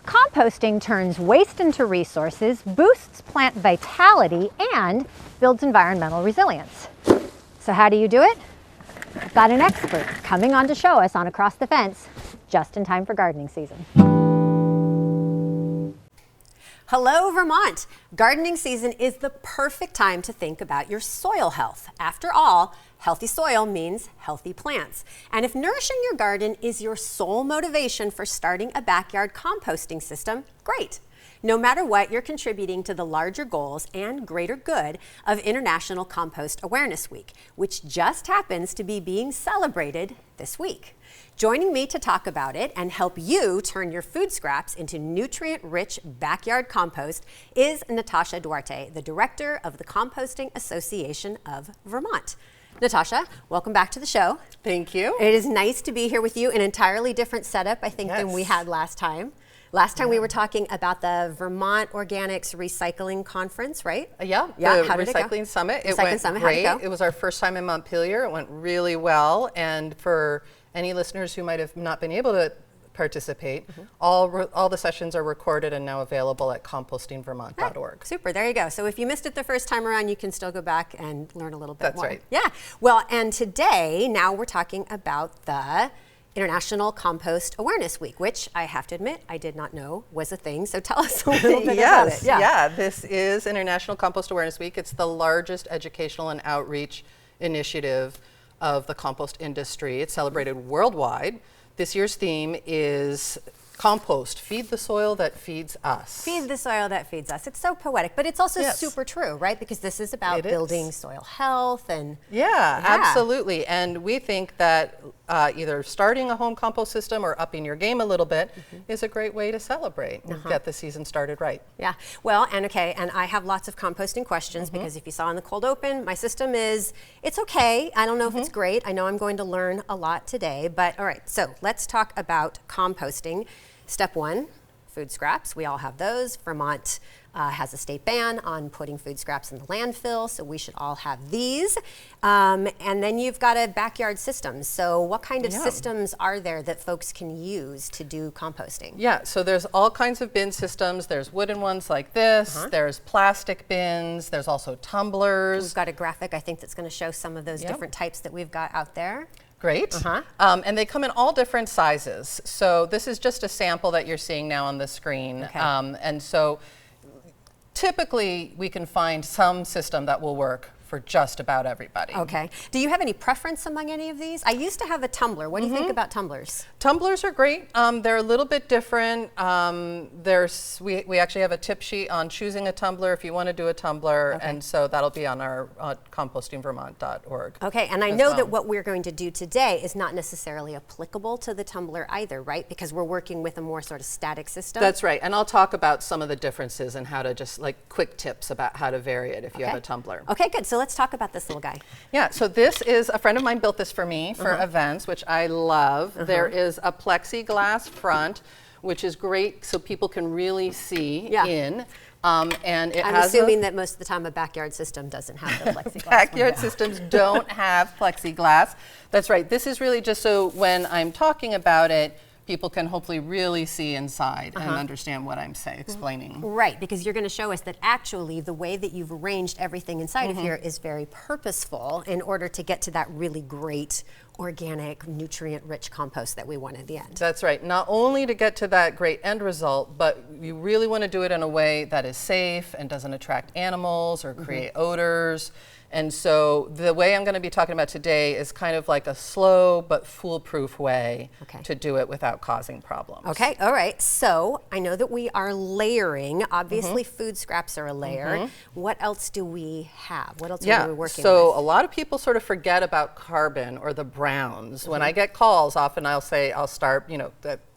Composting turns waste into resources, boosts plant vitality, and builds environmental resilience. So how do you do it? I've got an expert coming on to show us on Across the Fence, just in time for gardening season. Hello, Vermont. Gardening season is the perfect time to think about your soil health. After all, healthy soil means healthy plants. And if nourishing your garden is your sole motivation for starting a backyard composting system, great. No matter what, you're contributing to the larger goals and greater good of International Compost Awareness Week, which just happens to be being celebrated this week. Joining me to talk about it and help you turn your food scraps into nutrient-rich backyard compost is Natasha Duarte, the director of the Composting Association of Vermont. Natasha, welcome back to the show. Thank you. It is nice to be here with you. An entirely different setup, I think, than we had last time. Last time we were talking about the Vermont Organics Recycling Conference, right? Yeah, How the did it go? Recycling Summit. It Recycling went Summit, great. how'd it go? It was our first time in Montpelier. It went really well. And for any listeners who might have not been able to participate, all the sessions are recorded and now available at compostingvermont.org. Right. Super, there you go. So if you missed it the first time around, you can still go back and learn a little bit more. That's right. Yeah, well, and today, now we're talking about the International Compost Awareness Week, which I have to admit, I did not know was a thing. So tell us a little bit about it. Yeah, this is International Compost Awareness Week. It's the largest educational and outreach initiative of the compost industry. It's celebrated worldwide. This year's theme is compost, feed the soil that feeds us. Feed the soil that feeds us. It's so poetic, but it's also Yes. super true, right? Because this is about It is. building soil health and Yeah, absolutely. And we think that either starting a home compost system or upping your game a little bit is a great way to celebrate and get the season started right. Yeah, well, and I have lots of composting questions because if you saw in the cold open, my system is, it's okay. I don't know if it's great. I know I'm going to learn a lot today, but all right, so let's talk about composting. Step one, food scraps. We all have those. Vermont has a state ban on putting food scraps in the landfill, so we should all have these. And then you've got a backyard system. So what kind of systems are there that folks can use to do composting? Yeah, so there's all kinds of bin systems. There's wooden ones like this. There's plastic bins. There's also tumblers. We've got a graphic, I think, that's going to show some of those different types that we've got out there. Great. And they come in all different sizes. So this is just a sample that you're seeing now on the screen. Okay. And so typically we can find some system that will work for just about everybody. Okay. Do you have any preference among any of these? I used to have a tumbler. What do you think about tumblers? Tumblers are great. They're a little bit different. We actually have a tip sheet on choosing a tumbler if you want to do a tumbler, and so that'll be on our compostingvermont.org. Okay, and I know that what we're going to do today is not necessarily applicable to the tumbler either, right? Because we're working with a more sort of static system. That's right, and I'll talk about some of the differences and how to just like quick tips about how to vary it if you have a tumbler. Okay, good. So let's talk about this little guy. Yeah, so this is, a friend of mine built this for me for events, which I love. There is a plexiglass front, which is great so people can really see in. And it I'm has assuming that most of the time a backyard system doesn't have the plexiglass. Backyard systems don't have plexiglass. That's right. This is really just so when I'm talking about it, people can hopefully really see inside and understand what I'm explaining. Right, because you're going to show us that actually the way that you've arranged everything inside of here is very purposeful in order to get to that really great organic, nutrient-rich compost that we want at the end. That's right. Not only to get to that great end result, but you really want to do it in a way that is safe and doesn't attract animals or create odors. And so the way I'm going to be talking about today is kind of like a slow but foolproof way to do it without causing problems. Okay, all right. So I know that we are layering. Obviously, food scraps are a layer. What else do we have? What else are we working with? So a lot of people sort of forget about carbon or the browns. When I get calls, often I'll say, I'll start,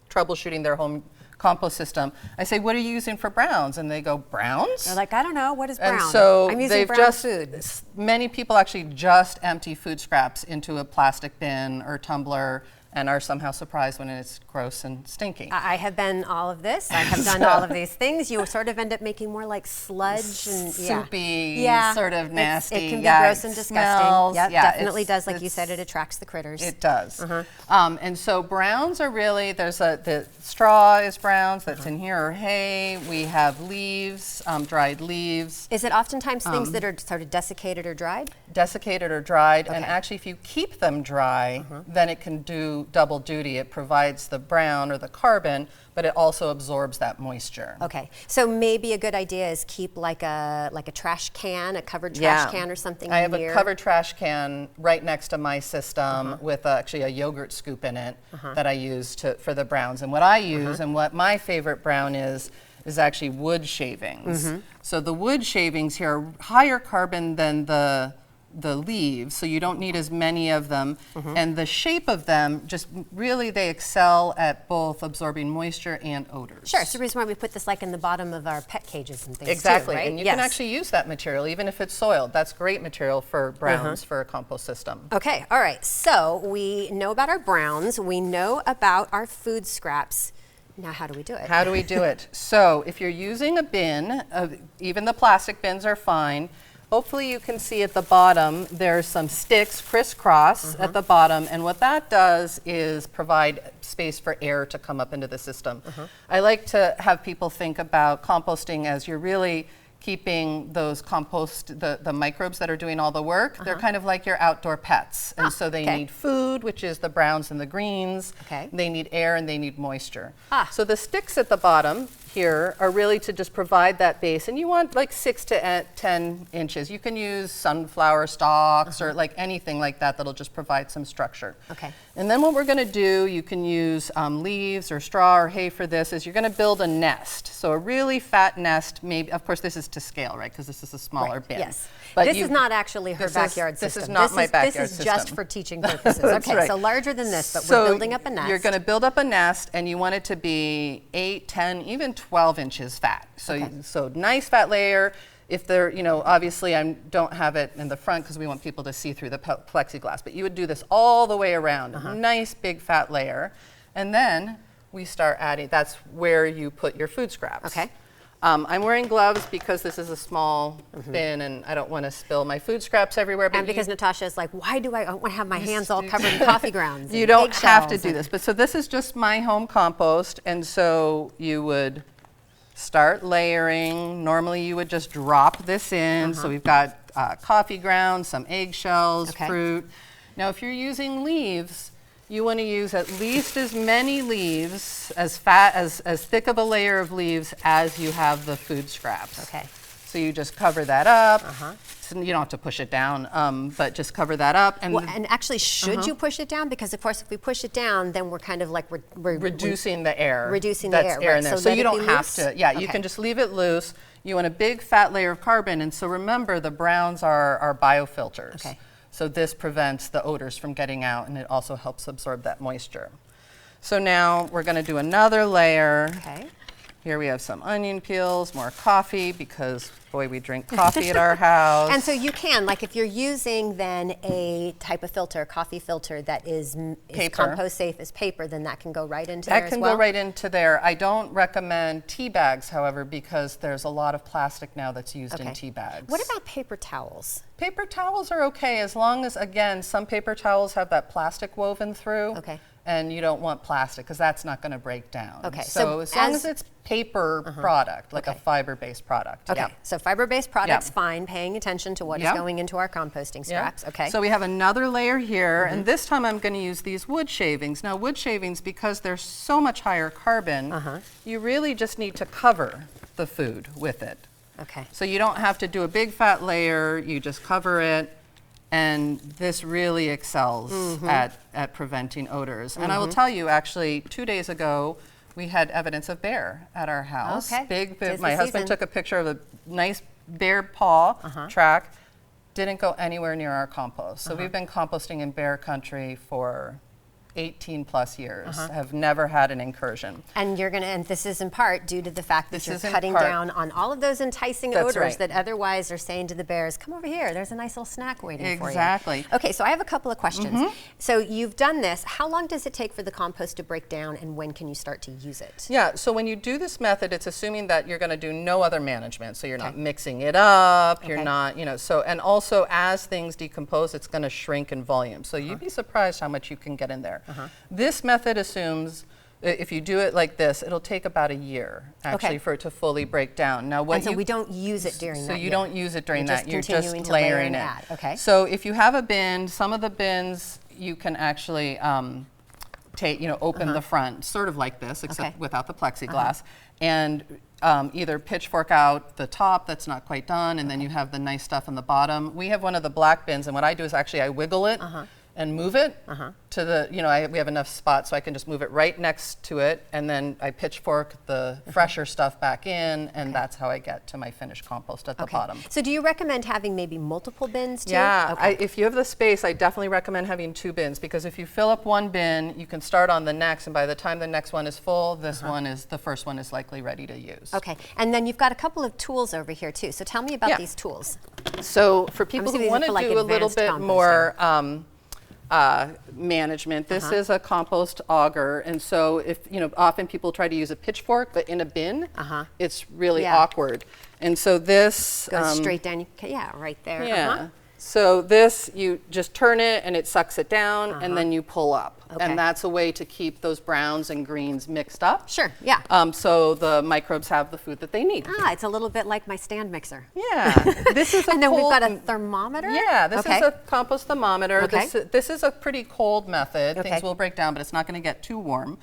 troubleshooting their home compost system. I say, what are you using for browns? And they go, browns? They're like, I don't know, what is brown? And so I'm using they've brown food. Many people actually just empty food scraps into a plastic bin or tumbler and are somehow surprised when it's gross and stinky. I have been all of this. I have done all of these things. You sort of end up making more like sludge and soupy, sort of nasty. It can be gross and disgusting. Smells. Yep, Yeah, definitely does. Like you said, it attracts the critters. It does. And so browns are really, the straw is browns that's in here, or hay. We have leaves, dried leaves. Is it oftentimes things that are sort of desiccated or dried? Desiccated or dried, and Okay. actually if you keep them dry, then it can do double duty. It provides the brown or the carbon, but it also absorbs that moisture. Okay, so maybe a good idea is keep like a trash can, a covered trash can or something I have near. a covered trash can right next to my system with actually a yogurt scoop in it that I use for the browns. And what I use and what my favorite brown is actually wood shavings. So the wood shavings here are higher carbon than the leaves, so you don't need as many of them. And the shape of them, just really they excel at both absorbing moisture and odors. Sure, it's the reason why we put this like in the bottom of our pet cages and things Exactly, too, right? and you can actually use that material even if it's soiled. That's great material for browns for a compost system. Okay, all right, so we know about our browns, we know about our food scraps. Now how do we do it? How do we do it? So if you're using a bin, even the plastic bins are fine. Hopefully you can see at the bottom there's some sticks crisscross at the bottom, and what that does is provide space for air to come up into the system. I like to have people think about composting as you're really keeping those the microbes that are doing all the work. They're kind of like your outdoor pets, and so they need food, which is the browns and the greens. They need air and they need moisture. So the sticks at the bottom here are really to just provide that base, and you want like 6 to 10 inches. You can use sunflower stalks or like anything like that that'll just provide some structure. And then what we're going to do, you can use leaves or straw or hay for this, is you're going to build a nest. So a really fat nest, maybe, of course this is to scale, right, because this is a smaller bin. Yes. But this is not actually her backyard system. This is not my backyard system. This is just for teaching purposes. Okay, so larger than this, but we're building up a nest. You're going to build up a nest, and you want it to be 8, 10, even 12 inches fat. So, so nice fat layer. If they're, obviously I don't have it in the front because we want people to see through the plexiglass, but you would do this all the way around, a nice big fat layer. And then we start adding, that's where you put your food scraps. I'm wearing gloves because this is a small bin and I don't want to spill my food scraps everywhere. But and because Natasha is like, why do I want to have my hands all covered in coffee grounds? You don't have to do this. But so this is just my home compost, and so you would start layering. Normally you would just drop this in. So we've got coffee grounds, some eggshells, fruit. Now if you're using leaves, you want to use at least as many leaves, as thick of a layer of leaves as you have the food scraps. So you just cover that up. So you don't have to push it down, but just cover that up. And, and actually, should you push it down? Because of course, if we push it down, then we're kind of like we're reducing the air. Reducing the air, in there. So you don't have to. Yeah, you can just leave it loose. You want a big fat layer of carbon, and so remember, the browns are biofilters. So this prevents the odors from getting out, and it also helps absorb that moisture. So now we're going to do another layer. Here we have some onion peels, more coffee, because boy, we drink coffee at our house. And so you can, like if you're using then a type of filter, a coffee filter that is compost safe as paper, then that can go right into there as well? That can go right into there. I don't recommend tea bags, however, because there's a lot of plastic now that's used in tea bags. What about paper towels? Paper towels are okay, as long as, again, some paper towels have that plastic woven through. And you don't want plastic because that's not going to break down. So as long as it's paper product, like a fiber-based product. So fiber-based products, fine, paying attention to what is going into our composting scraps. So we have another layer here, and this time I'm going to use these wood shavings. Now wood shavings, because they're so much higher carbon, you really just need to cover the food with it. So you don't have to do a big fat layer, you just cover it. And this really excels at preventing odors. And I will tell you, actually, 2 days ago, we had evidence of bear at our house. My husband took a picture of a nice bear paw track. Didn't go anywhere near our compost. So we've been composting in bear country for 18 plus years, have never had an incursion. And and this is in part due to the fact that you're This is in cutting part- down on all of those enticing That's odors right. that otherwise are saying to the bears, come over here, there's a nice little snack waiting for you. Exactly. Okay, so I have a couple of questions. So you've done this. How long does it take for the compost to break down, and when can you start to use it? Yeah, so when you do this method, it's assuming that you're going to do no other management. So you're not mixing it up, you're not, and also as things decompose, it's going to shrink in volume. So you'd be surprised how much you can get in there. This method assumes if you do it like this, it'll take about a year actually for it to fully break down. Now, and so we don't use it during that. So you don't use it during that. You're continuing just to layer layering and it. add. Okay. So if you have a bin, some of the bins you can actually open the front, sort of like this, except without the plexiglass, and either pitchfork out the top that's not quite done, and then you have the nice stuff on the bottom. We have one of the black bins, and what I do is actually I wiggle it and move it to the, we have enough spots so I can just move it right next to it, and then I pitchfork the fresher stuff back in, and that's how I get to my finished compost at the bottom. So do you recommend having maybe multiple bins too? Yeah, if you have the space, I definitely recommend having 2 bins, because if you fill up one bin, you can start on the next, and by the time the next one is full, the first one is likely ready to use. Okay, and then you've got a couple of tools over here too. So tell me about these tools. So for people who want to do a little bit more management, this is a compost auger, and so if often people try to use a pitchfork, but in a bin, it's really awkward, and so this goes straight down. Right there. Yeah. So this, you just turn it and it sucks it down, and then you pull up. And that's a way to keep those browns and greens mixed up. Sure, yeah. So the microbes have the food that they need. It's a little bit like my stand mixer. Yeah. This is a and then we've got a thermometer? Yeah, this is a compost thermometer. This is a pretty cold method. Things will break down, but it's not going to get too warm.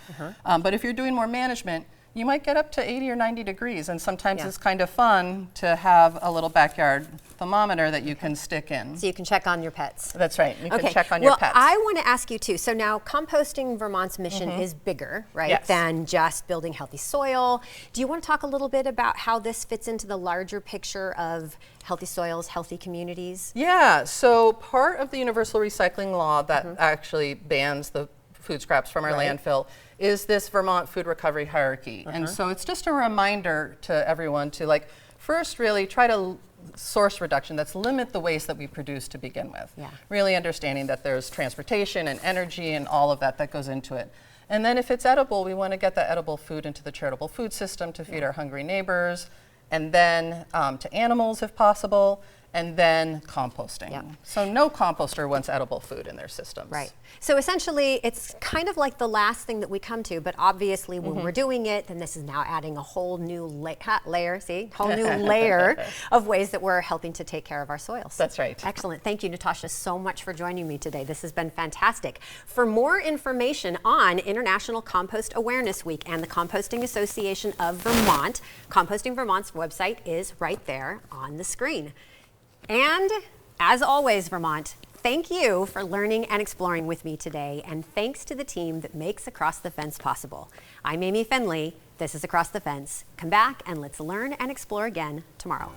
But if you're doing more management, you might get up to 80 or 90 degrees, and sometimes it's kind of fun to have a little backyard thermometer that you can stick in. So you can check on your pets. That's right. You can check on your pets. Well, I want to ask you too. So now Composting Vermont's mission is bigger, right, than just building healthy soil. Do you want to talk a little bit about how this fits into the larger picture of healthy soils, healthy communities? Yeah. So part of the universal recycling law that actually bans the food scraps from our landfill is this Vermont food recovery hierarchy. And so it's just a reminder to everyone to first really try to source reduction. That's limit the waste that we produce to begin with. Really understanding that there's transportation and energy and all of that goes into it. And then if it's edible, we want to get that edible food into the charitable food system to feed our hungry neighbors, and then to animals if possible, and then composting. So no composter wants edible food in their systems. Right. So essentially, it's kind of like the last thing that we come to, but obviously when we're doing it, then this is now adding a whole new layer, whole new layer of ways that we're helping to take care of our soils. That's right. Excellent. Thank you, Natasha, so much for joining me today. This has been fantastic. For more information on International Compost Awareness Week and the Composting Association of Vermont, Composting Vermont's website is right there on the screen. And as always, Vermont, thank you for learning and exploring with me today, and thanks to the team that makes Across the Fence possible. I'm Amy Finley. This is Across the Fence. Come back and let's learn and explore again tomorrow.